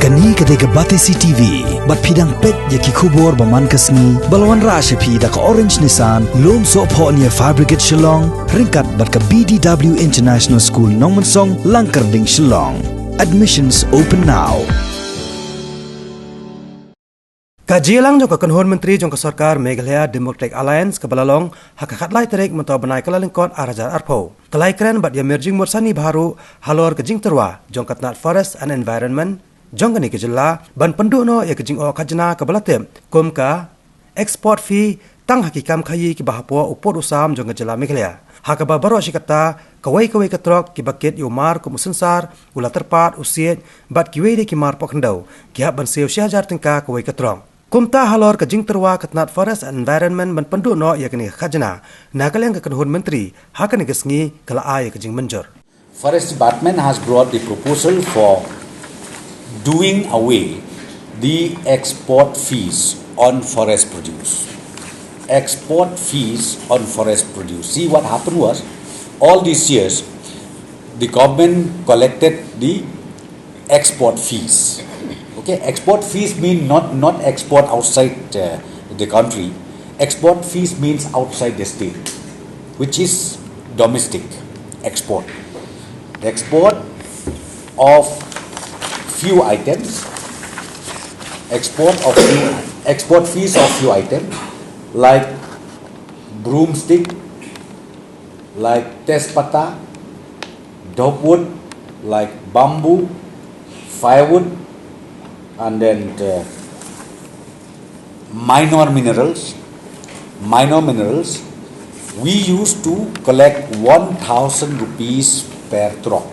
Kani kadega Batesi TV, bat pidang pet yaki kubor baman kasni, balwan rasha pi da ka Orange Nissan, lom so po niya Fabricate Shillong, ringkat bat ka BDW International School Nongmansong, Langkarding Shillong. Admissions open now. Kajilang jong ka kanhon menteri jong ka sarkar Meghalaya Democratic Alliance ka balalong hakakat lai terek mento banai kalalingkot arajar arpo. Kalai keren bat ya merjing morsani baru halor ke jing terwa jong katnat forest and environment jong kani ke jela ban penduk no ya ke jing o kajna ka balatem kum ka export fee tang hakikam khayi ki bahapo upor usam jong ka jela Meghalaya. Hakaba baro shikata kawai katrok ki baket yumar ko musunsar ula terpat usiet bat kiwe de ki mar pokndau ki hab ban sew syajar tingka kawai katrok. Kumta halor ke jing terwa katnat forest and environment ban pendu no ya kini khajna nakaleng ke kanhun menteri hakani gesngi kala ay ke jing menjor. Forest Department has brought the proposal for doing away the export fees on forest produce. Export fees on forest produce. See, what happened was, all these years, the government collected the export fees. Okay, export fees mean not export outside the country. Export fees means outside the state, which is domestic export. The export of few items, export fees of few items like broomstick, like tezpata, dogwood, like bamboo, firewood, and then minor minerals. We used to collect 1,000 rupees per truck,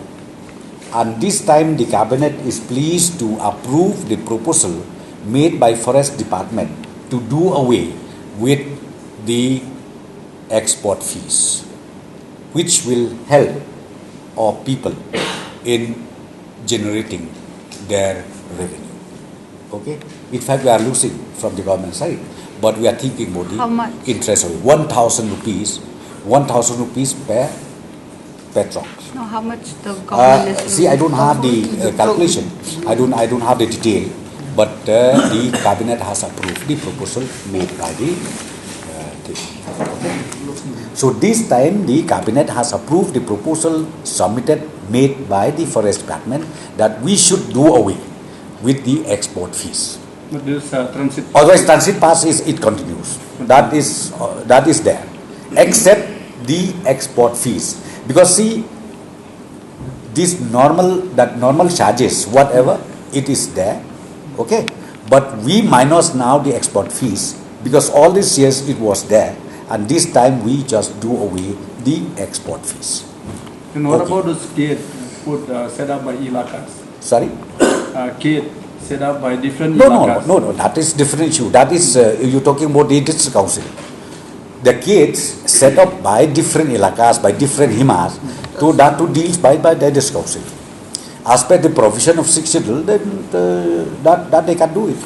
and this time the cabinet is pleased to approve the proposal made by Forest Department to do away with the export fees, which will help our people in generating their revenue. Okay, in fact, we are losing from the government side, but we are thinking about the interest of it. 1,000 rupees per truck. No, how much the government is? See, I don't have the calculation. I don't have the detail, but the cabinet has approved the proposal made by the thing. Okay. So this time the cabinet has approved the proposal made by the Forest Department that we should do away with the export fees. But this transit. Otherwise, transit pass it continues. That is there, except the export fees. Because see, this normal charges, whatever it is there, okay. But we minus now the export fees because all these years it was there, and this time we just do away the export fees. And what about those gate set up by ilakas? Sorry. Gate set up by different ilakas. No. That is different issue. That is you're talking about the district council. The gates set up by different ilakas, by different himas, to deals by the district council. As per the provision of 6th schedule, then that they can do it.